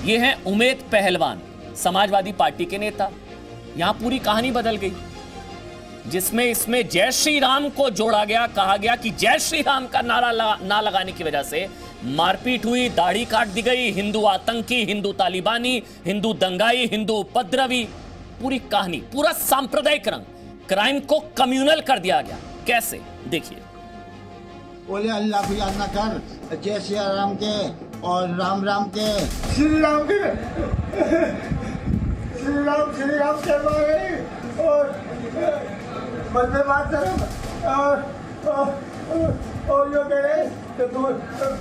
ये हैं उमेद पहलवान, समाजवादी पार्टी के नेता। यहां पूरी कहानी बदल गई, जिसमें इसमें जय श्री राम को जोड़ा गया। कहा गया कि जय श्री राम का नारा ना लगाने की वजह से मारपीट हुई, दाढ़ी काट दी गई, हिंदू आतंकी, हिंदू तालिबानी, हिंदू दंगाई, हिंदू उपद्रवी। पूरी कहानी, पूरा सांप्रदायिक रंग, क्राइम को कम्युनल कर दिया गया। कैसे, देखिए। बोले अल्लाह को याद ना कर, जय श्री राम के और राम राम के, श्री राम के, श्री राम के भाई और वंदे मातरम और जो कह रहे कि तू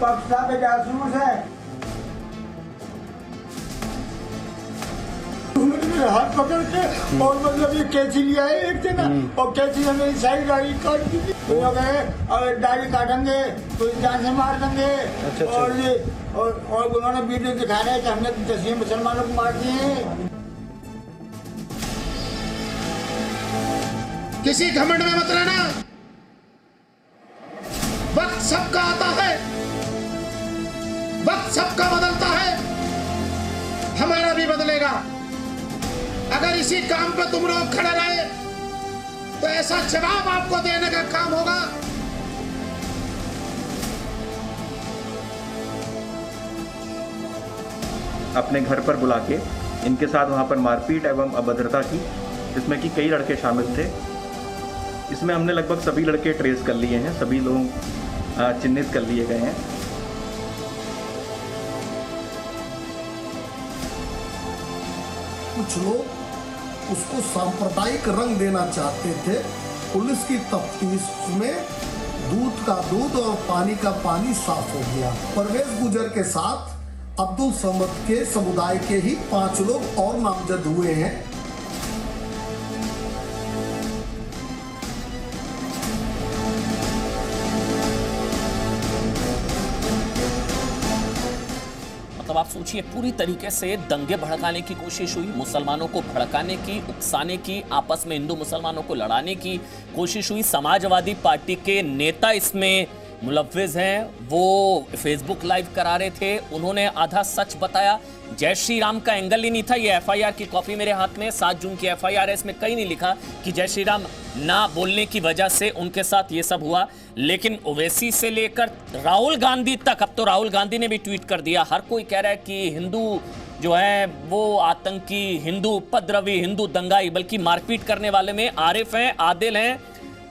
पाकिस्तान में जासूस है। हाथ पकड़ के और मतलब ये कैंची लिया है एक जना, और कैंची ने मेरी सारी दाढ़ी काट दी थी। तो लोग अगर दाढ़ी काटेंगे तो जान से मार देंगे। और ये और उन्होंने वीडियो दिखा रहे हैं कि हमने 10 मुसलमानों को मार दिए हैं। किसी घमंड में मत रहना, वक्त सबका आता है, वक्त सबका बदलता है, हमारा भी बदलेगा। अगर इसी काम पे तुम लोग खड़े रहे तो ऐसा जवाब आपको देने का काम होगा। अपने घर पर बुला के इनके साथ वहां पर मारपीट एवं अभद्रता की, जिसमें कि कई लड़के शामिल थे। इसमें हमने लगभग सभी लड़के ट्रेस कर लिए हैं, सभी लोग चिन्हित कर लिए गए हैं। कुछ लोग उसको सांप्रदायिक रंग देना चाहते थे। पुलिस की तफ्तीश में दूध का दूध और पानी का पानी साफ हो गया। परवेज गुजर के साथ अब्दुल समद के समुदाय के ही 5 लोग और नामजद हुए हैं। मतलब आप सोचिए, पूरी तरीके से दंगे भड़काने की कोशिश हुई, मुसलमानों को भड़काने की, उकसाने की, आपस में हिंदू मुसलमानों को लड़ाने की कोशिश हुई। समाजवादी पार्टी के नेता इसमें मुलव्विज हैं, वो फेसबुक लाइव करा रहे थे, उन्होंने आधा सच बताया। जय श्री राम का एंगल ही नहीं था। ये एफआईआर की कॉपी मेरे हाथ में, 7 जून की एफआईआर है, इसमें कहीं नहीं लिखा कि जय श्री राम ना बोलने की वजह से उनके साथ ये सब हुआ। लेकिन ओवैसी से लेकर राहुल गांधी तक, अब तो राहुल गांधी ने भी ट्वीट कर दिया, हर कोई कह रहा है कि हिंदू जो है वो आतंकी, हिंदू उपद्रवी, हिंदू दंगाई, बल्कि मारपीट करने वाले में आरिफ हैं, आदिल हैं,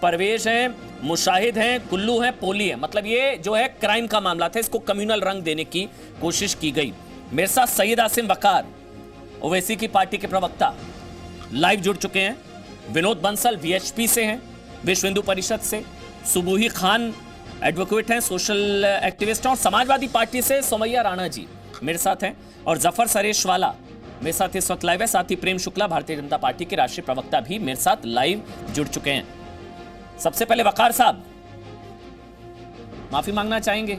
परवेश हैं, मुशाहिद हैं, कुल्लू हैं, पोली हैं। मतलब ये जो है क्राइम का मामला था, इसको कम्युनल रंग देने की कोशिश की गई। मेरे साथ सैयद आसिम वकार, ओवैसी की पार्टी के प्रवक्ता, लाइव जुड़ चुके हैं। विनोद बंसल वीएचपी से हैं, विश्व हिंदू परिषद से। सुबूही खान एडवोकेट हैं, सोशल एक्टिविस्ट हैं। और समाजवादी पार्टी से सोमैया राणा जी मेरे साथ हैं, और जफर सरेशवाला मेरे साथ इस वक्त लाइव है। साथ ही प्रेम शुक्ला, भारतीय जनता पार्टी के राष्ट्रीय प्रवक्ता, भी मेरे साथ लाइव जुड़ चुके हैं। सबसे पहले वकार साहब, माफी मांगना चाहेंगे,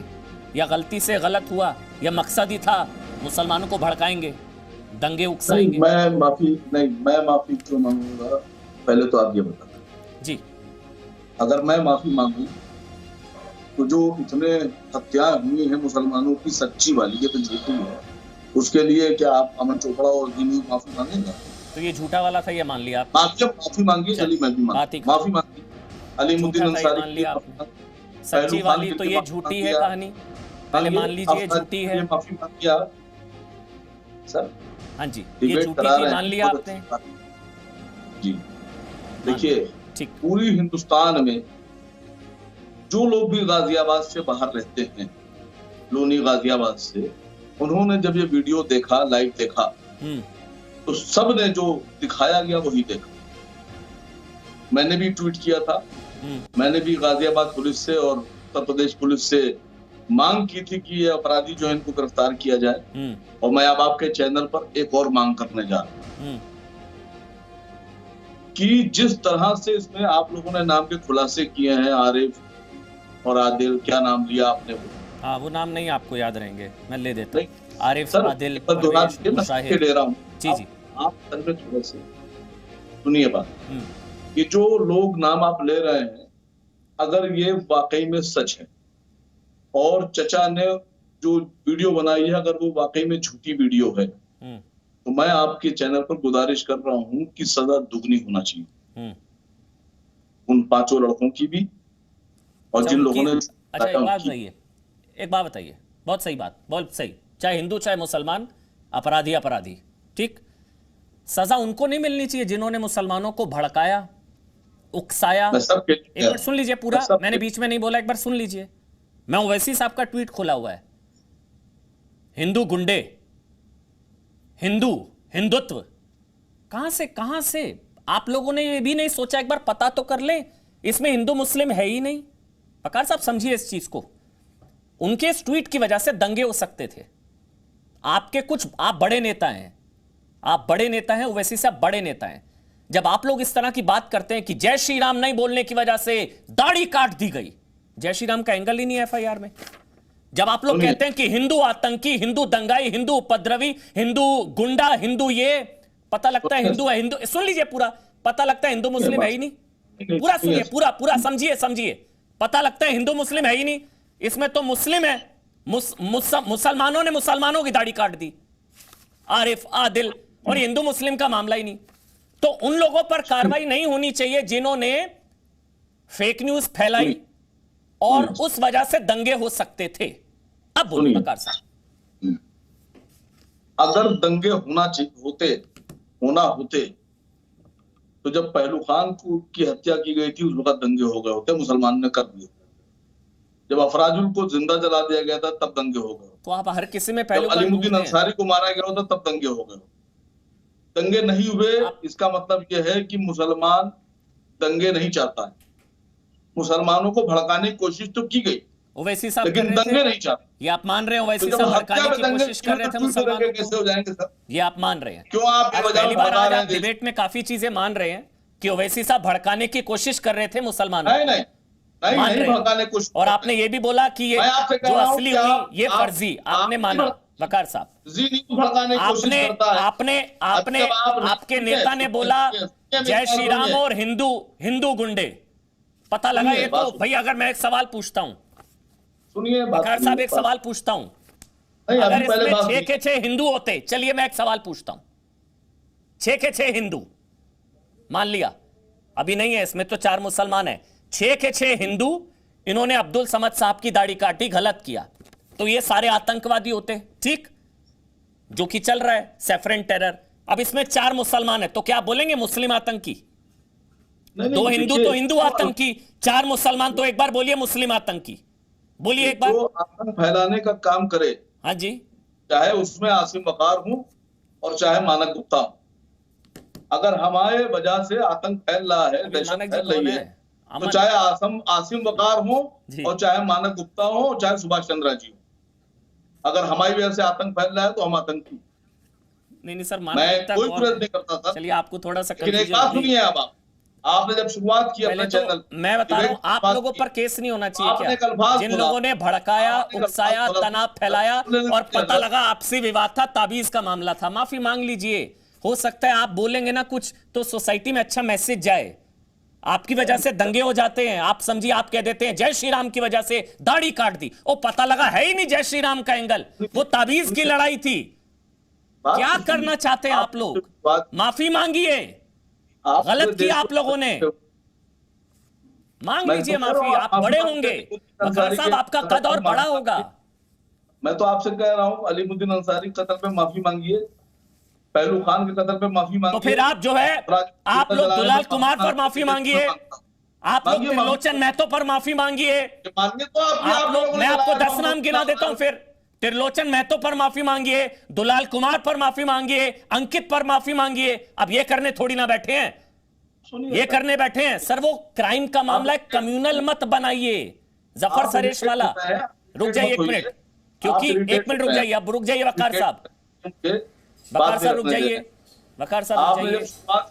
या गलती से गलत हुआ, या मकसद ही था मुसलमानों को भड़काएंगे, दंगे उकसाएंगे? मैं माफी क्यों मांगूंगा, पहले तो आप ये बताएं जी। अगर मैं माफी मांगू तो जो इतने हत्याएं हुई हैं मुसलमानों की, सच्ची वाली है तो झूठी है, उसके लिए क्या आप अमन चोपड़ा और दिनी माफी मांगेंगे? तो ये झूठा वाला था, ये मान लिया आप? माफी मांगी, चलिए मैं भी माफी मांगी। अलीमुद्दीन अंसारी, सच्ची वाली तो ये झूठी है कहानी, पहले मान लीजिए झूठी है। माफी मांगी आप सर? हाँ जी, ये झूठी थी, मान लिया आपने? जी देखिए, पूरी हिंदुस्तान में जो लोग भी गाजियाबाद से बाहर रहते हैं, लोनी गाजियाबाद से, उन्होंने जब ये वीडियो देखा, लाइव देखा, तो सब ने जो दिखाया गया वही देखा। मैंने भी ट्वीट किया था, मैंने भी गाजियाबाद पुलिस से और उत्तर प्रदेश पुलिस से मांग की थी कि ये अपराधी जो है इनको गिरफ्तार किया जाए। और मैं अब आपके चैनल पर एक और मांग करने जा रहा हूं कि जिस तरह से इसमें आप लोगों ने नाम के खुलासे किए हैं, आरिफ और आदिल, क्या नाम लिया आपने? हाँ, वो नाम नहीं आपको याद रहेंगे, मैं ले देता हूँ। आरिफ, आदिल, मुशाहिद, दे रहा हूँ। जी आप थोड़ा से सुनिए बात। ये जो लोग नाम आप ले रहे हैं, अगर ये वाकई में सच है और चचा ने जो वीडियो बनाई है अगर वो वाकई में झूठी वीडियो है तो मैं आपके चैनल पर गुजारिश कर रहा हूं कि सजा दुगनी होना चाहिए उन 5 लड़कों की भी और जिन लोगों ने। अच्छा एक बात बताइए, एक बात बताइए, बहुत सही बात, बहुत सही, चाहे हिंदू चाहे मुसलमान, अपराधी अपराधी, ठीक। सजा उनको नहीं मिलनी चाहिए जिन्होंने मुसलमानों को भड़काया, उकसाया। एक मिनट सुन लीजिए पूरा, मैंने बीच में नहीं बोला, एक बार सुन लीजिए। मैं ओवैसी साहब का ट्वीट खोला हुआ है, हिंदू गुंडे, हिंदुत्व, कहां से आप लोगों ने ये भी नहीं सोचा, एक बार पता तो कर ले, इसमें हिंदू मुस्लिम है ही नहीं। पकार साहब समझिए इस चीज को, उनके इस ट्वीट की वजह से दंगे हो सकते थे। आपके कुछ, आप बड़े नेता हैं, आप बड़े नेता हैं, ओवैसी साहब बड़े नेता हैं, जब आप लोग इस तरह की बात करते हैं कि जय श्री राम नहीं बोलने की वजह से दाढ़ी काट दी गई, जय श्री राम का एंगल ही नहीं है एफआईआर में। जब आप लोग कहते हैं कि हिंदू आतंकी, हिंदू दंगाई, हिंदू उपद्रवी, हिंदू गुंडा, हिंदू ये, पता लगता है हिंदू है, हिंदू, सुन लीजिए पूरा, पता लगता है हिंदू मुस्लिम है ही नहीं। पूरा सुनिए, पूरा समझिए, पता लगता है हिंदू मुस्लिम है ही नहीं, इसमें तो मुस्लिम है, मुसलमानों ने मुसलमानों की दाढ़ी काट दी, आरिफ, आदिल, और हिंदू मुस्लिम का मामला ही नहीं। तो उन लोगों पर कार्रवाई नहीं होनी चाहिए जिन्होंने फेक न्यूज फैलाई और उस वजह से दंगे हो सकते थे। अब बोलिए बकार साहब। अगर दंगे होना होते तो जब पहलू खान की हत्या की गई थी उस वक्त दंगे हो गए होते, मुसलमान ने कर दिए। जब अफराजुल को जिंदा जला दिया गया था तब दंगे हो गए। तो आप हर किसी में पहलू अलीमुद्दीन अंसारी को मारा गया होता तब दंगे हो गए। दंगे नहीं हुए इसका मतलब यह है कि मुसलमान दंगे नहीं चाहता है। मुसलमानों को भड़काने की कोशिश तो की गई, ओवैसी साहब लेकिन दंगे नहीं चाहते। ये आप मान रहे हैं ओवैसी साहब भड़काने की कोशिश कर रहे थे मुसलमानों को? कैसे हो जाएंगे सर? ये आप मान रहे हैं? क्यों आप पहली बार आज आप डिबेट में काफी चीजें मान रहे हैं कि ओवैसी साहब भड़काने की कोशिश कर रहे थे मुसलमानों? नहीं भड़काने की कोशिश। और आपने ये भी बोला कि ये जो असली हुई ये फर्जी, आपने माना वकार साहब? आपके नेता ने बोला जय श्री राम और हिंदू गुंडे, पता लगा ये तो भाई। अगर मैं एक सवाल पूछता हूं, सुनिए बकार साहब, एक सवाल पूछता हूं, अगर इसमें 6 के 6 हिंदू होते, चलिए मैं एक सवाल पूछता हूं, 6 के 6 हिंदू मान लिया, अभी नहीं है इसमें तो 4 मुसलमान है, 6 के 6 हिंदू, इन्होंने अब्दुल समद साहब की दाढ़ी काटी, गलत किया, तो ये सारे आतंकवादी होते, ठीक, जो कि चल रहा है सैफरन टेरर। अब इसमें 4 मुसलमान है, तो क्या आप बोलेंगे मुस्लिम आतंकी? 2 हिंदू तो हिंदू आतंकी, 4 मुसलमान, तो एक बार बोलिए मुस्लिम आतंकी, बोलिए एक बार। जो आतंक फैलाने का काम करे, हाँ जी, चाहे उसमें आसिम वकार हूं और चाहे मानक गुप्ता हूं, अगर हमारे वजह से आतंक फैल रहा है, दहशत फैल रही है, तो चाहे आसिम वकार हो और चाहे मानक गुप्ता हो और चाहे सुभाष चंद्रा जी हो, अगर हमारी वजह से आतंक फैल रहा है तो हम आतंकी। नहीं सर, मैं कोई प्रयत्न नहीं करता था। चलिए आपको थोड़ा सा लेकिन एक बात सुनिए, अब आपने जब शुरुआत की अपने चैनल, मैं बता रहा हूँ आप लोगों पर केस नहीं होना चाहिए क्या? जिन लोगों ने भड़काया, उकसाया, तनाव फैलाया और पता लगा आपसी विवाद था, ताबीज का मामला था, माफी मांग लीजिए। हो सकता है आप बोलेंगे ना कुछ तो सोसाइटी में अच्छा मैसेज जाए। आपकी वजह से दंगे हो जाते हैं, आप समझिए, आप कह देते हैं जय श्री राम की वजह से दाढ़ी काट दी, ओ पता लगा है ही नहीं जय श्री राम का एंगल, वो ताबीज की लड़ाई थी। क्या करना चाहते हैं आप लोग? माफी मांगिए, गलत किया आप लोगों ने, मांग लीजिए माफी, आप बड़े होंगे, वकार साहब आपका कद और बड़ा होगा। मैं तो आपसे कह रहा हूं अलीमुद्दीन अंसारी कत्ल पे माफी मांगिए, पहलू खान के कत्ल पे माफी मांगिए। तो फिर आप जो है, आप लोग दुलाल कुमार पर माफी मांगिए, आप लोग त्रिलोचन महतो पर माफी मांगिए, आप लोग, मैं आपको 10 नाम गिना देता हूं, फिर त्रिलोचन महतो पर माफी मांगिए, दुलाल कुमार पर माफी मांगिए, अंकित पर माफी मांगिए। अब ये करने थोड़ी ना बैठे हैं, ये करने बैठे हैं सर, वो क्राइम का मामला है, कम्युनल मत बनाइए। जफर सरेश वाला, रुक जाइए 1 मिनट, क्योंकि 1 मिनट रुक जाइए, अब रुक जाइए वकार साहब, वकार साहब रुक जाइए, वकार साहब रुक जाइए,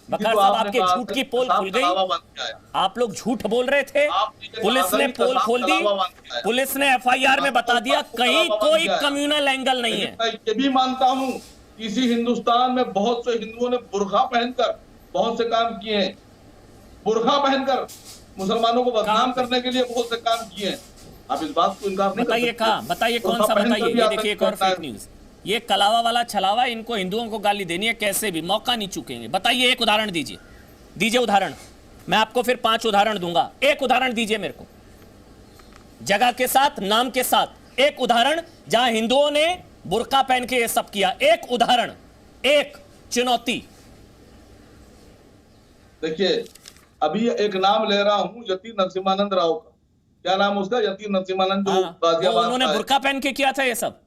वकार साहब आपके झूठ की पोल खुल गई, आप लोग झूठ बोल रहे थे, पुलिस ने पोल खोल दी, पुलिस ने एफआईआर में बता दिया कहीं कोई कम्युनल एंगल नहीं है। ये भी मानता हूं इसी हिंदुस्तान में बहुत से हिंदुओं ने बुर्का पहनकर बहुत से काम किए हैं, बुर्का पहनकर मुसलमानों को बदनाम करने के लिए बहुत से काम किए हैं। आप इस बात को इनकार नहीं कर बताइए सकते। कहाँ, बताइए कौन सा, उनका बताइए। पहन कर ये भी देखिए एक आता और है। फेक न्यूज, ये कलावा वाला छलावा, इनको हिंदुओं को गाली देनी है, कैसे भी मौका नहीं चूकेंगे। बताइए एक उदाहरण दीजिए, दीजिए उदाहरण, मैं आपको फिर 5 उदाहरण दूंगा। एक उदाहरण दीजिए मेरे को, जगह के साथ, नाम के साथ, एक उदाहरण जहां हिंदुओं ने बुर्का पहन के ये सब किया। एक उदाहरण, एक चुनौती। देखिए अभी एक नाम ले रहा हूँ यति नरसिम्हानंद राव का, क्या नाम उसका, यति नरसिम्हानंद, जो हाँ, वो गाजियाबाद उन्होंने का है। बुर्का पहन के किया था ये सब।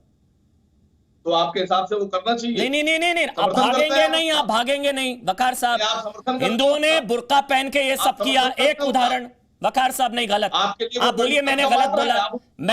तो आपके हिसाब से वो करना चाहिए? नहीं नहीं नहीं नहीं नहीं, आप समर्थन करते भागेंगे हैं नहीं, आप भागेंगे नहीं वकार आप साहब। समर्थन करते हिंदुओं ने हैं? बुर्का पहन के ये सब आप किया। समर्थन एक करते हैं? उदाहरण वकार साहब, नहीं गलत, आपके लिए आप वो बोलिए मैंने गलत गलत बात बोला।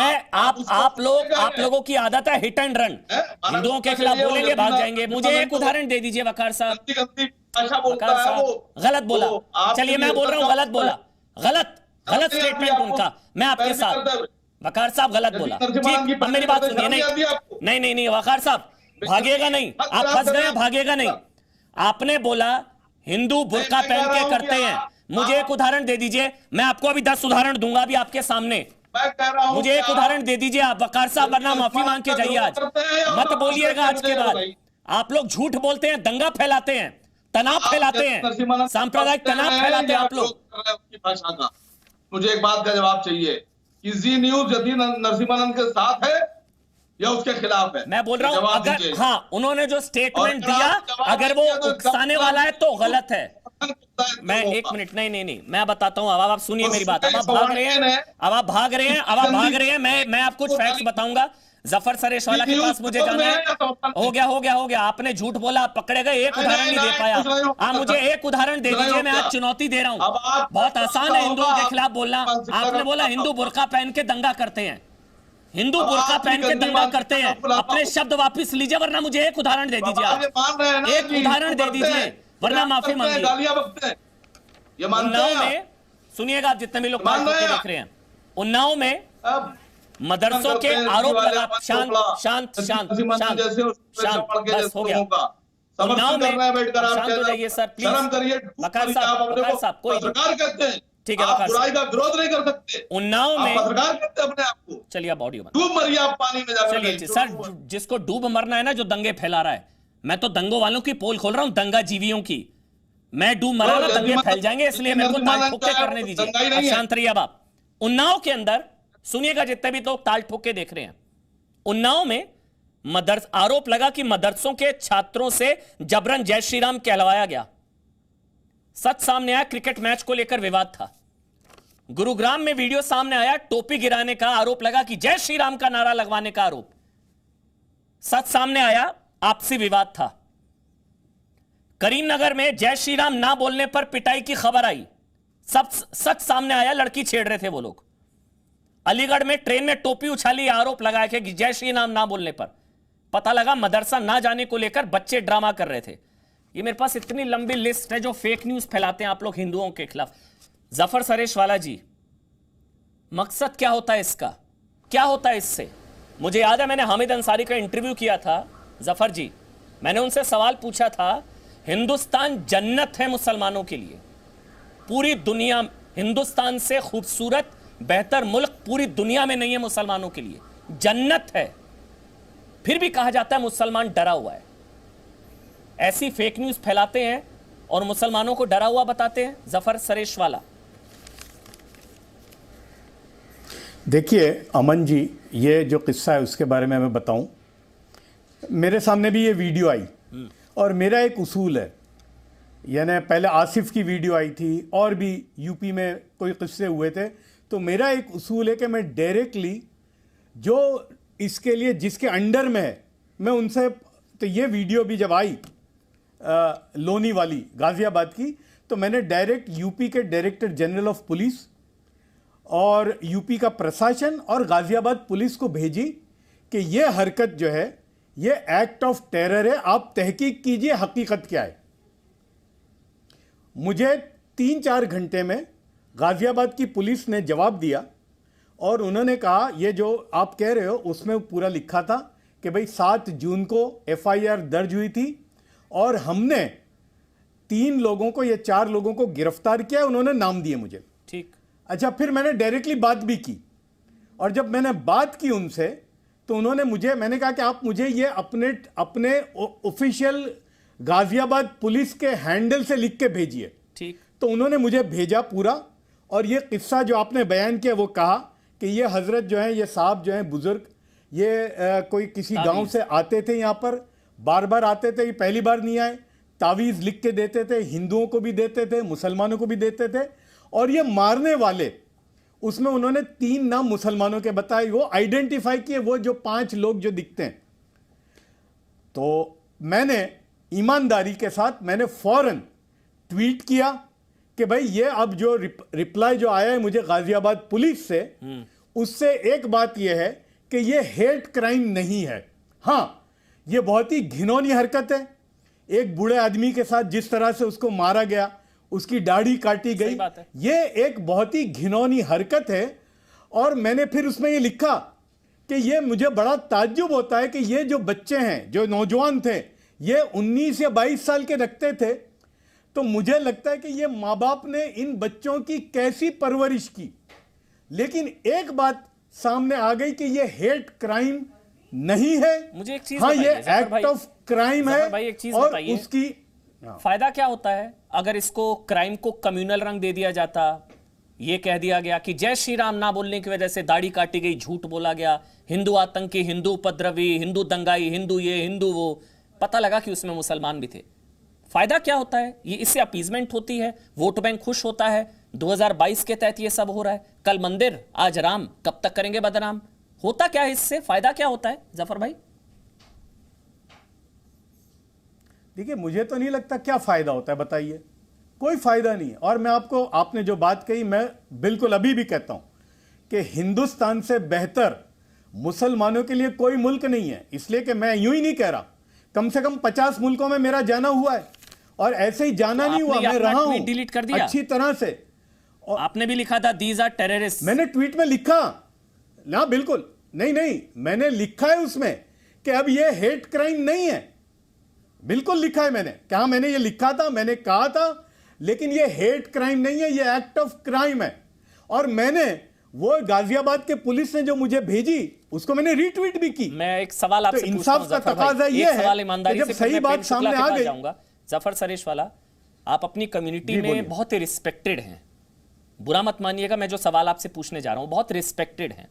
है। आप उसको आप लोग, कह रहे आप हैं। लोगों की आदत है हिट एंड रन, हैं? हिंदुओं के मानवता खिलाफ लिए वो बोलेंगे, भाग यति जाएंगे। मुझे एक नरसिम्हानंद उदाहरण दे दीजिए वकार साहब। गंदी गंदी भाषा बोलता वकार है वो। साहब गलत बोला, वो आपके चलिए मैं लिए बोल रहा हूँ उसका गलत बोला, गलत गलत आपने स्टेटमेंट आपको उनका, मैं आपके पैरवी साथ। करते हुए। वकार साहब गलत यदि बोला, नरसिम्हानंद की ठीक, अब मेरी बात पैरवी सुनिए। करते नहीं हुए आपको। नहीं नहीं नहीं वकार साहब भागेगा नहीं, हद आप खराब फंस कर गए, रहे हैं। भागेगा नहीं। आपने बोला हिंदू बुर्का मैं कह पहन रहा के हूं करते कि हैं। आप- मुझे एक उदाहरण दे दीजिए, मैं आपको अभी 10 उदाहरण दूंगा अभी आपके सामने। मैं कह रहा हूं मुझे कि एक आप- उदाहरण दे दीजिए आप वकार साहब, वरना माफी मांग के जाइए आज। मत बोलिएगा आज के बाद, आप लोग झूठ बोलते हैं, दंगा फैलाते हैं, तनाव फैलाते हैं, सांप्रदायिक तनाव फैलाते हैं आप लोग। उसकी भाषा का मुझे एक बात का जवाब चाहिए कि जी न्यूज यदि नरसिम्हानंद के साथ है या उसके खिलाफ है? मैं बोल रहा हूं जवाब अगर, दीजिए। हाँ उन्होंने जो स्टेटमेंट और दिया, आप जवाब अगर वो दीजिए तो उकसाने जवाब- वाला है तो गलत है। मैं मैं एक मिनट, नहीं नहीं नहीं, मैं बताता हूं। अब आप सुनिए मेरी बात। अब आप उसमें भाग रहे हैं, सवाल है। अब आप भाग रहे हैं, अब आप भाग रहे हैं। मैं आपको कुछ फैक्ट्स बताऊंगा। जफर सरेशवाला के पास मुझे जाना है। हो गया हो गया हो गया, आपने झूठ बोला, आप पकड़े गए, एक उदाहरण नहीं दे पाया। आप मुझे एक उदाहरण दे दीजिए, मैं आज चुनौती दे रहा हूं। बहुत आसान है हिंदुओं के खिलाफ बोलना। आपने बोला हिंदू बुर्का पहन के दंगा करते हैं, हिंदू बुर्का पहन के दंगा करते हैं। अपने शब्द वापिस लीजिए, वरना मुझे एक उदाहरण दे दीजिए आप। मान रहे हैं ना, एक उदाहरण दे दीजिए, वरना माफी मांगिए। गालियां बकते हैं, ये मानते उन्नाव हैं में, सुनिएगा आप जितने भी लोग मान रहे हैं देख रहे हैं, उन्नाव में अब मदरसों के आरोप लगा, शांत शांत शांत शांत शांत, बस हो गया। उन्नाव में शांत हो जाइए सर प्लीज। शर्म करिए। वकार साहब कोई पत्रकार कहते हैं, ठीक है, आप वकार बुराई साहब। का विरोध नहीं कर सकते। उन्नाव आप में, पत्रकार कहते हैं अपने आप को। चलिए आप ऑडियो बना, डूब मरिए आप पानी में जाकर। चलिए सर, जिसको डूब मरना है ना, जो दंगे फैला रहा है, मैं तो दंगों वालों की पोल खोल रहा हूं, दंगा जीवियों की। मैं डूब मरा ना, दंगे फैल जाएंगे, इसलिए मेरे को ताल ठोक के करने दीजिए। अब शांत रहिए। अब आप उन्नाव के अंदर सुनिएगा, जितने भी लोग ताल ठोक के देख रहे हैं, उन्नाव में आरोप लगा कि मदरसों के छात्रों से जबरन जय श्री राम कहलवाया गया। सच सामने आया, क्रिकेट मैच को लेकर विवाद था। गुरुग्राम में वीडियो सामने आया, टोपी गिराने का आरोप लगा कि जय श्री राम का नारा लगवाने का आरोप। सच सामने आया, आपसी विवाद था। करीमनगर में जय श्री राम ना बोलने पर पिटाई की खबर आई। सब सच सामने आया, लड़की छेड़ रहे थे वो लोग। अलीगढ़ में ट्रेन में टोपी उछाली, आरोप लगाया कि जय श्री राम ना बोलने पर। पता लगा मदरसा ना जाने को लेकर बच्चे ड्रामा कर रहे थे। ये मेरे पास इतनी लंबी लिस्ट है जो फेक न्यूज फैलाते हैं आप लोग हिंदुओं के खिलाफ। जफर सरेशवाला जी, मकसद क्या होता है इसका, क्या होता है इससे? मुझे याद है मैंने हामिद अंसारी का इंटरव्यू किया था। जफर जी, मैंने उनसे सवाल पूछा था, हिंदुस्तान जन्नत है मुसलमानों के लिए, पूरी दुनिया, हिंदुस्तान से खूबसूरत बेहतर मुल्क पूरी दुनिया में नहीं है मुसलमानों के लिए, जन्नत है। फिर भी कहा जाता है मुसलमान डरा हुआ है। ऐसी फेक न्यूज फैलाते हैं और मुसलमानों को डरा हुआ बताते हैं। जफर सरेशवाला, देखिए अमन जी, ये जो किस्सा है उसके बारे में मैं बताऊं। मेरे सामने भी ये वीडियो आई और मेरा एक उसूल है, यानी पहले आसिफ की वीडियो आई थी और भी यूपी में कोई किस्से हुए थे, तो मेरा एक उसूल है कि मैं डायरेक्टली जो इसके लिए जिसके अंडर में है मैं उनसे, तो ये वीडियो भी जब आई लोनी वाली गाज़ियाबाद की, तो मैंने डायरेक्ट यूपी के डायरेक्टर जनरल ऑफ पुलिस और यूपी का प्रशासन और गाज़ियाबाद पुलिस को भेजी कि ये हरकत जो है ये एक्ट ऑफ टेरर है, आप तहकीक कीजिए हकीकत क्या है। मुझे 3-4 घंटे में गाज़ियाबाद की पुलिस ने जवाब दिया और उन्होंने कहा ये जो आप कह रहे हो उसमें पूरा लिखा था कि भाई 7 जून को FIR दर्ज हुई थी और हमने 3 लोगों को या 4 लोगों को गिरफ्तार किया, उन्होंने नाम दिए मुझे। ठीक। अच्छा, फिर मैंने डायरेक्टली बात भी की और जब मैंने बात की उनसे तो उन्होंने मुझे, मैंने कहा कि आप मुझे ये अपने ऑफिशियल गाजियाबाद पुलिस के हैंडल से लिख के भेजिए। ठीक। तो उन्होंने मुझे भेजा पूरा, और ये किस्सा जो आपने बयान किया वो कहा कि ये हजरत जो है, ये साहब जो हैं बुजुर्ग, ये कोई किसी गांव से आते थे, यहाँ पर बार बार आते थे, ये पहली बार नहीं आए, तावीज़ लिख के देते थे, हिंदुओं को भी देते थे, मुसलमानों को भी देते थे, और ये मारने वाले, उसमें उन्होंने 3 नाम मुसलमानों के बताए, वो आइडेंटिफाई किए, वो जो 5 लोग जो दिखते हैं। तो मैंने ईमानदारी के साथ मैंने फौरन ट्वीट किया कि भाई ये अब जो रिप्लाई जो आया है मुझे गाजियाबाद पुलिस से, उससे एक बात यह है कि ये हेट क्राइम नहीं है। हाँ, ये बहुत ही घिनौनी हरकत है। एक बूढ़े आदमी के साथ जिस तरह से उसको मारा गया, उसकी दाढ़ी काटी गई, ये एक बहुत ही घिनौनी हरकत है। और मैंने फिर उसमें ये लिखा कि ये मुझे बड़ा ताज्जुब होता है कि ये जो बच्चे हैं, जो नौजवान थे, ये 19 या 22 साल के रखते थे, तो मुझे लगता है कि ये माँ बाप ने इन बच्चों की कैसी परवरिश की। लेकिन एक बात सामने आ गई कि ये हेट क्राइम नहीं है। मुझे एक चीज हाँ, ये बताइए, एक्ट ऑफ क्राइम है। भाई एक चीज और बताइए, उसकी फायदा क्या होता है अगर इसको, क्राइम को कम्युनल रंग दे दिया जाता, ये कह दिया गया कि जय श्री राम ना बोलने की वजह से दाढ़ी काटी गई, झूठ बोला गया, हिंदू आतंकी, हिंदू उपद्रवी, हिंदू दंगाई, हिंदू ये, हिंदू वो, पता लगा कि उसमें मुसलमान भी थे। फायदा क्या होता है? ये इससे अपीजमेंट होती है, वोट बैंक खुश होता है। 2022 के तहत ये सब हो रहा है, कल मंदिर आज राम, कब तक करेंगे बदनाम? होता क्या है इससे, फायदा क्या होता है जफर भाई? देखिए, मुझे तो नहीं लगता क्या फायदा होता है, बताइए। कोई फायदा नहीं है। और मैं आपको, आपने जो बात कही, मैं बिल्कुल अभी भी कहता हूं कि हिंदुस्तान से बेहतर मुसलमानों के लिए कोई मुल्क नहीं है। इसलिए कि मैं यूं ही नहीं कह रहा, कम से कम 50 मुल्कों में मेरा जाना हुआ है, और ऐसे ही जाना नहीं हुआ, मैं रहा हूं डिलीट कर दिया अच्छी तरह से। और आपने भी लिखा था दीज आर टेररिस्ट। मैंने ट्वीट में लिखा ना, बिल्कुल नहीं, मैंने लिखा है उसमें कि अब ये हेट क्राइम नहीं है, बिल्कुल लिखा है मैंने, क्या मैंने ये लिखा था, मैंने कहा था, लेकिन ये हेट क्राइम नहीं है, ये एक्ट ऑफ क्राइम है। और मैंने वो गाजियाबाद के पुलिस ने जो मुझे भेजी, उसको मैंने रीट्वीट भी की। मैं एक सवाल आपसे तो इंसाफ का तकाजा ये है कि जब सही बात सामने आ गई। जफर सरेश वाला, आप अपनी कम्युनिटी में बहुत ही रिस्पेक्टेड हैं, बुरा मत मानिएगा, मैं जो सवाल आपसे पूछने जा रहा हूं, बहुत रिस्पेक्टेड हैं,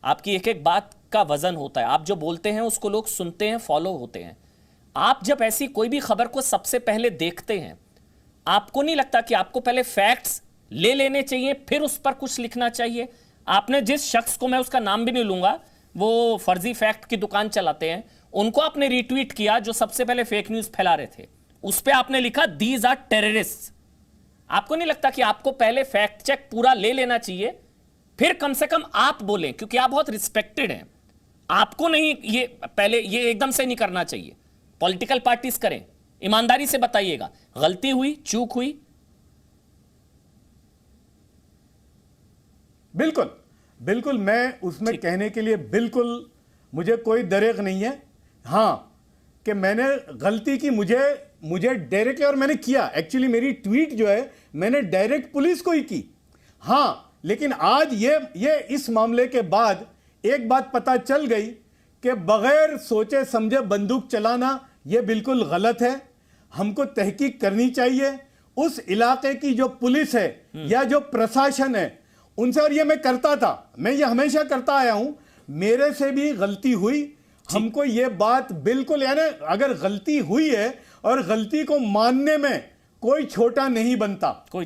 आपकी एक एक बात का वजन होता है, आप जो बोलते हैं उसको लोग सुनते हैं, फॉलो होते हैं। आप जब ऐसी कोई भी खबर को सबसे पहले देखते हैं, आपको नहीं लगता कि आपको पहले फैक्ट्स ले लेने चाहिए, फिर उस पर कुछ लिखना चाहिए? आपने जिस शख्स को, मैं उसका नाम भी नहीं लूंगा, वो फर्जी फैक्ट की दुकान चलाते हैं, उनको आपने रीट्वीट किया जो सबसे पहले फेक न्यूज फैला रहे थे, उस पर आपने लिखा दीज आर टेररिस्ट। आपको नहीं लगता कि आपको पहले फैक्ट चेक पूरा ले लेना चाहिए, फिर कम से कम आप बोलें, क्योंकि आप बहुत रिस्पेक्टेड हैं, आपको नहीं, ये पहले ये एकदम से नहीं करना चाहिए। पॉलिटिकल पार्टीज करें, ईमानदारी से बताइएगा, गलती हुई, चूक हुई? बिल्कुल मैं उसमें कहने के लिए बिल्कुल मुझे कोई दरेक नहीं है। हाँ, कि मैंने गलती की, मुझे डायरेक्टली, और मैंने किया, एक्चुअली मेरी ट्वीट जो है मैंने डायरेक्ट पुलिस को ही की। हाँ, लेकिन आज ये इस मामले के बाद एक बात पता चल गई कि बगैर सोचे समझे बंदूक चलाना ये बिल्कुल गलत है। हमको तहकीक करनी चाहिए उस इलाके की जो पुलिस है या जो प्रशासन है उनसे, और ये मैं करता था, मैं ये हमेशा करता आया हूं, मेरे से भी गलती हुई। हमको ये बात बिल्कुल, यानी अगर गलती हुई है और गलती को मानने में कोई छोटा नहीं बनता, कोई